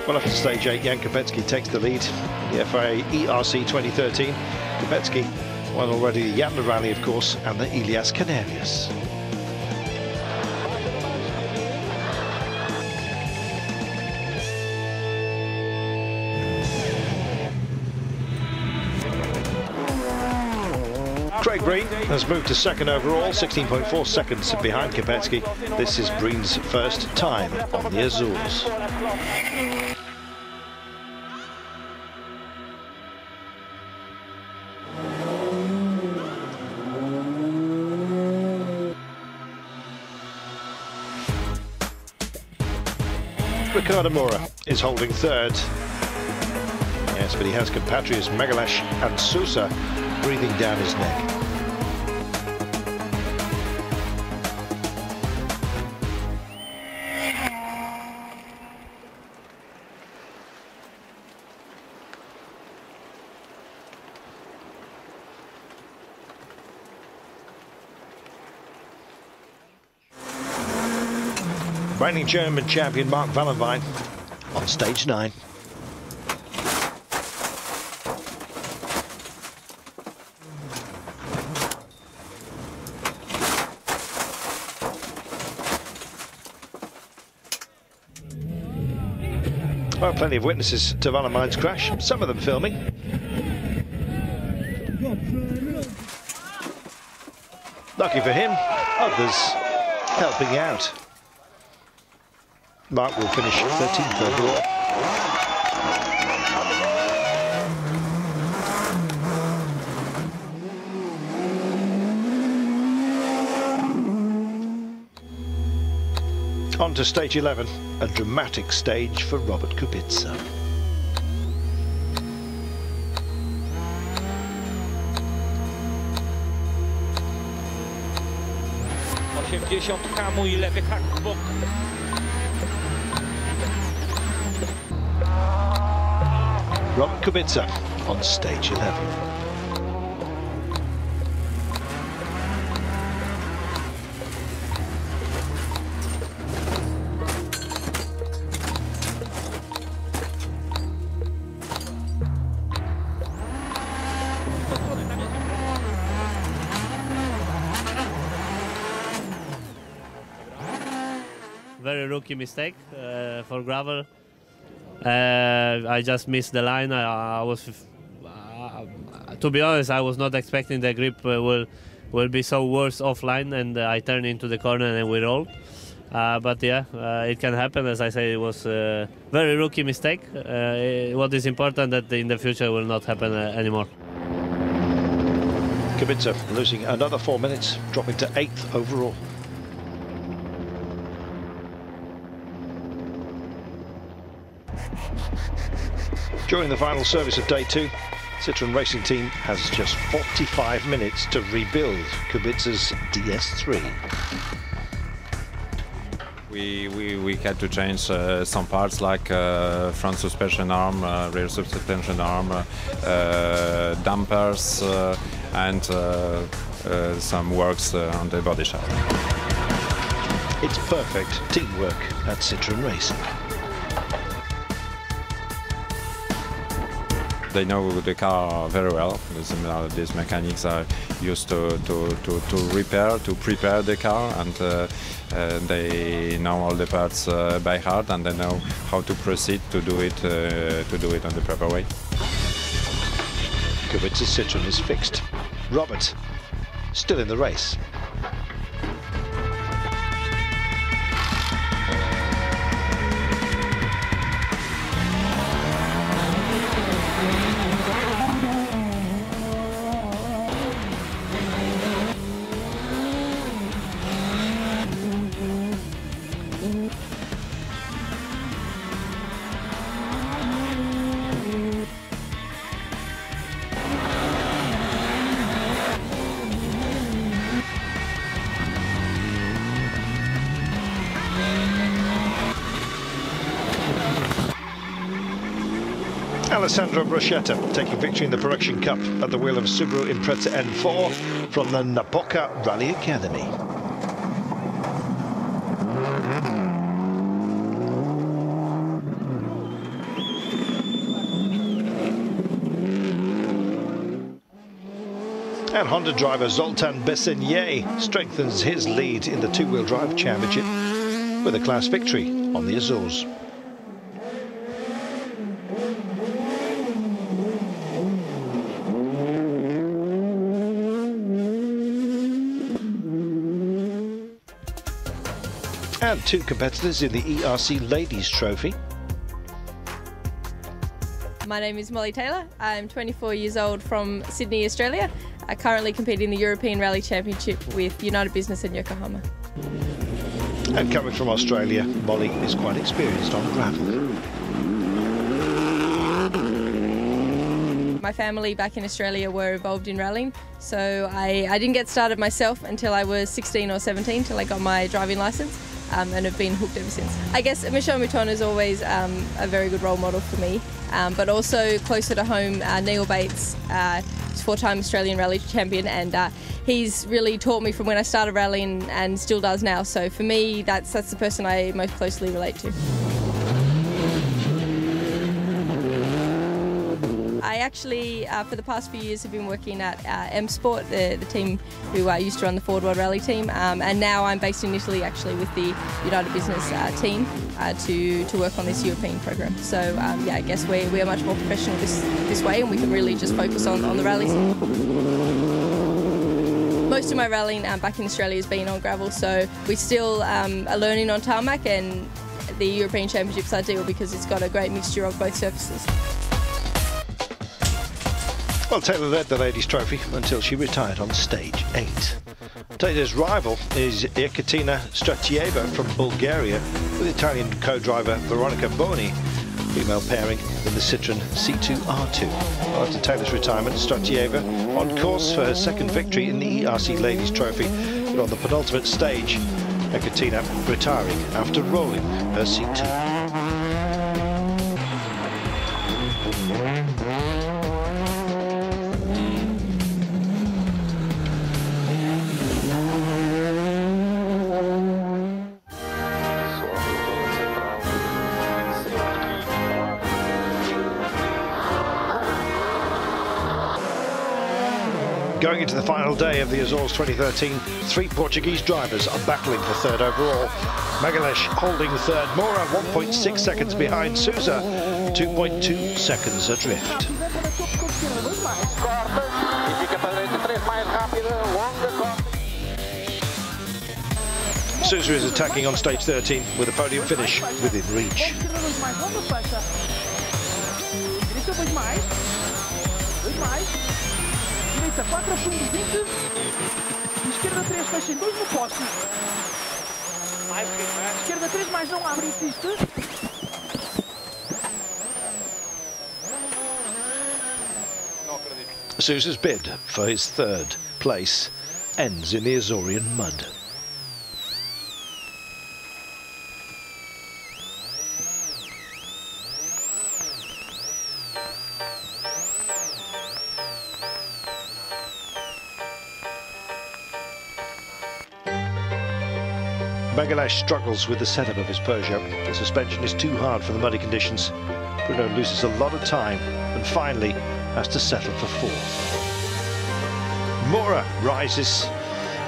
Well, after stage 8, Jan Kopecki takes the lead in the FIA ERC 2013. Kopecki won already the Yatna Rally, of course, and the Ilias Canarias. Craig Breen has moved to second overall, 16.4 seconds behind Kopecki. This is Breen's first time on the Azores. Ricardo Moura is holding third. Yes, but he has compatriots Megalash and Sousa breathing down his neck. Reigning German champion Mark Wallenwein on stage 9. Well, plenty of witnesses to Wallenwein's crash, some of them filming. Lucky for him, others helping out. Mark will finish 13th overall. On to stage 11, a dramatic stage for Robert Kubica. Mój lewy hak w bok. Robert Kubica on stage 11. Very rookie mistake for gravel. I just missed the line. I was, to be honest, I was not expecting the grip will be so worse offline, and I turned into the corner and we rolled. But yeah, it can happen. As I say, it was a very rookie mistake. What is important that in the future will not happen anymore. Kubica losing another 4 minutes, dropping to 8th overall. During the final service of day 2, Citroën Racing Team has just 45 minutes to rebuild Kubica's DS3. We had to change some parts like front suspension arm, rear suspension arm, dampers, and some works on the body shop. It's perfect teamwork at Citroën Racing. They know the car very well. These mechanics are used to prepare the car, and they know all the parts by heart, and they know how to proceed to do it on the proper way. Kubica's Citroën is fixed. Robert still in the race. Alessandro Broscetta taking victory in the Production Cup at the wheel of Subaru Impreza N4 from the Napoca Rally Academy. And Honda driver Zoltan Bessenye strengthens his lead in the two-wheel drive championship with a class victory on the Azores. And two competitors in the ERC Ladies Trophy. My name is Molly Taylor. I'm 24 years old from Sydney, Australia. I currently compete in the European Rally Championship with United Business in Yokohama. And coming from Australia, Molly is quite experienced on gravel. My family back in Australia were involved in rallying, so I didn't get started myself until I was 16 or 17, till I got my driving licence. And have been hooked ever since. I guess Michel Mouton is always a very good role model for me, but also closer to home, Neil Bates, four-time Australian rally champion, and he's really taught me from when I started rallying and still does now. So for me, that's the person I most closely relate to. I actually, for the past few years, have been working at M Sport, the team who used to run the Ford World Rally team, and now I'm based in Italy, actually, with the United Business team to work on this European program. So yeah, I guess we are much more professional this way, and we can really just focus on the rallies. Most of my rallying back in Australia has been on gravel, so we still are learning on tarmac, and the European Championships are ideal because it's got a great mixture of both surfaces. Well, Taylor led the Ladies' Trophy until she retired on stage 8. Taylor's rival is Ekaterina Stratieva from Bulgaria, with Italian co-driver Veronica Boni, female pairing in the Citroen C2R2. After Taylor's retirement, Stratieva on course for her second victory in the ERC Ladies' Trophy, but on the penultimate stage, Ekaterina retiring after rolling her C2. Going into the final day of the Azores 2013, 3 Portuguese drivers are battling for third overall. Magalhães holding third, Moura 1.6 seconds behind, Sousa 2.2 seconds adrift. Sousa is attacking on stage 13 with a podium finish within reach. Direita 4 a fundo 20, esquerda 3 fecha em 2 no poste. Esquerda 3 mais não abre, insiste. Sousa's bid for his third place ends in the Azorean mud. Magalhães struggles with the setup of his Peugeot. The suspension is too hard for the muddy conditions. Bruno loses a lot of time and finally has to settle for 4th. Moura rises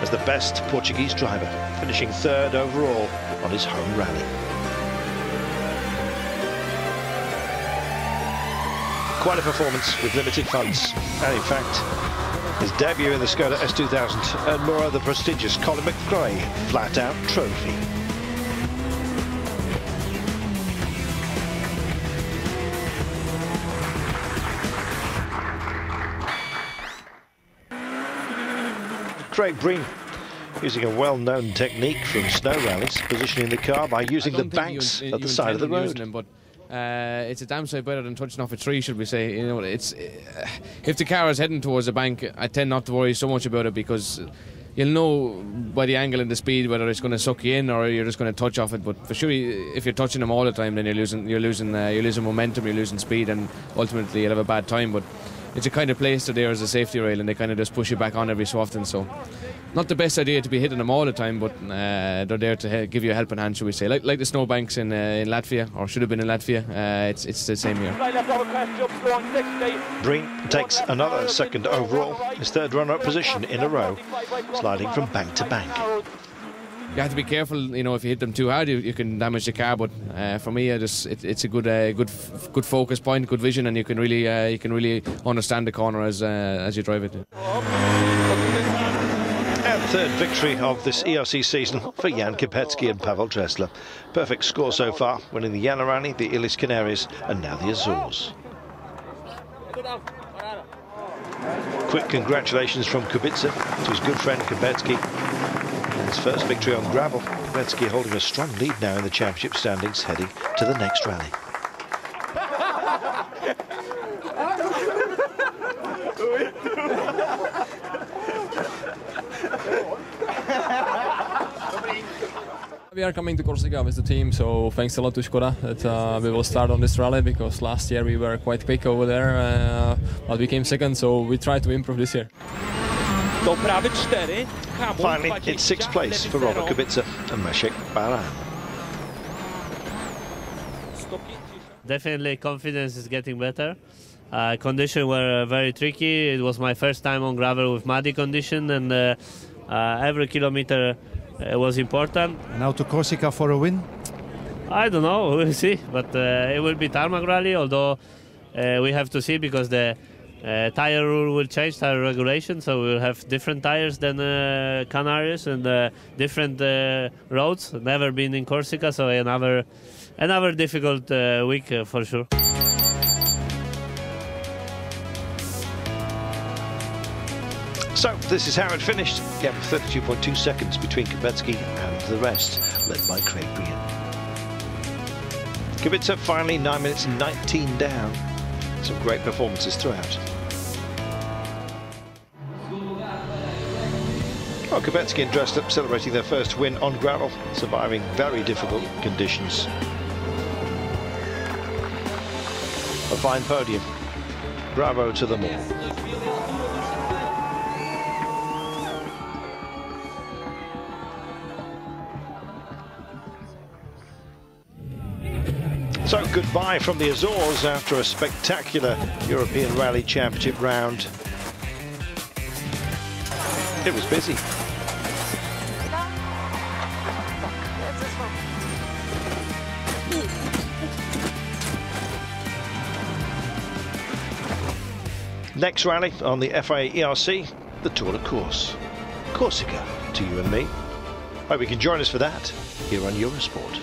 as the best Portuguese driver, finishing 3rd overall on his home rally. Quite a performance with limited funds, and in fact, his debut in the Skoda S2000 earned Moura the prestigious Colin McRae flat-out trophy. Craig Breen using a well-known technique from snow rallies, positioning the car by using the banks at the side of the road. It's a damn sight better than touching off a tree, should we say. You know, it's if the car is heading towards a bank, I tend not to worry so much about it, because you'll know by the angle and the speed whether it's going to suck you in or you're just going to touch off it. But for sure, if you're touching them all the time, then you're losing momentum, you're losing speed, and ultimately you'll have a bad time. But it's a kind of place that there is a safety rail, and they kind of just push you back on every so often. So not the best idea to be hitting them all the time, but they're there to give you a helping hand, should we say. Like the snowbanks in Latvia, or should have been in Latvia. It's the same here. Breen takes another second overall, his third runner-up position in a row, sliding from bank to bank. You have to be careful, you know, if you hit them too hard, you can damage the car. But for me, it's a good focus point, good vision, and you can really understand the corner as you drive it. And third victory of this ERC season for Jan Kopecki and Pavel Dressler. Perfect score so far, winning the Jana Rallye, the Illes Canaries, and now the Azores. Quick congratulations from Kubica to his good friend Kopecki. His first victory on gravel. Kopecki holding a strong lead now in the championship standings, heading to the next rally. We are coming to Corsica with the team, so thanks a lot to Skoda that we will start on this rally, because last year we were quite quick over there, but we came second, so we try to improve this year. Finally, it's sixth place for Robert Kubica and Maciek Baran. Definitely confidence is getting better. Conditions were very tricky. It was my first time on gravel with muddy condition, and every kilometer was important. Now to Corsica for a win? I don't know, we'll see, but it will be tarmac rally, although we have to see, because the tire rule will change, tire regulation, so we'll have different tires than Canaries and different roads. Never been in Corsica, so another difficult week for sure. So this is how it finished. Gap of 32.2 seconds between Kopecki and the rest, led by Craig Breen. Kubica finally 9 minutes 19 down. Some great performances throughout. Well, Kopecki and Dressler celebrating their first win on gravel, surviving very difficult conditions. A fine podium. Bravo to them all. So goodbye from the Azores after a spectacular European Rally Championship round. It was busy. Next rally on the FIA ERC, the Tour de Corse. Corsica to you and me. Hope you can join us for that here on Eurosport.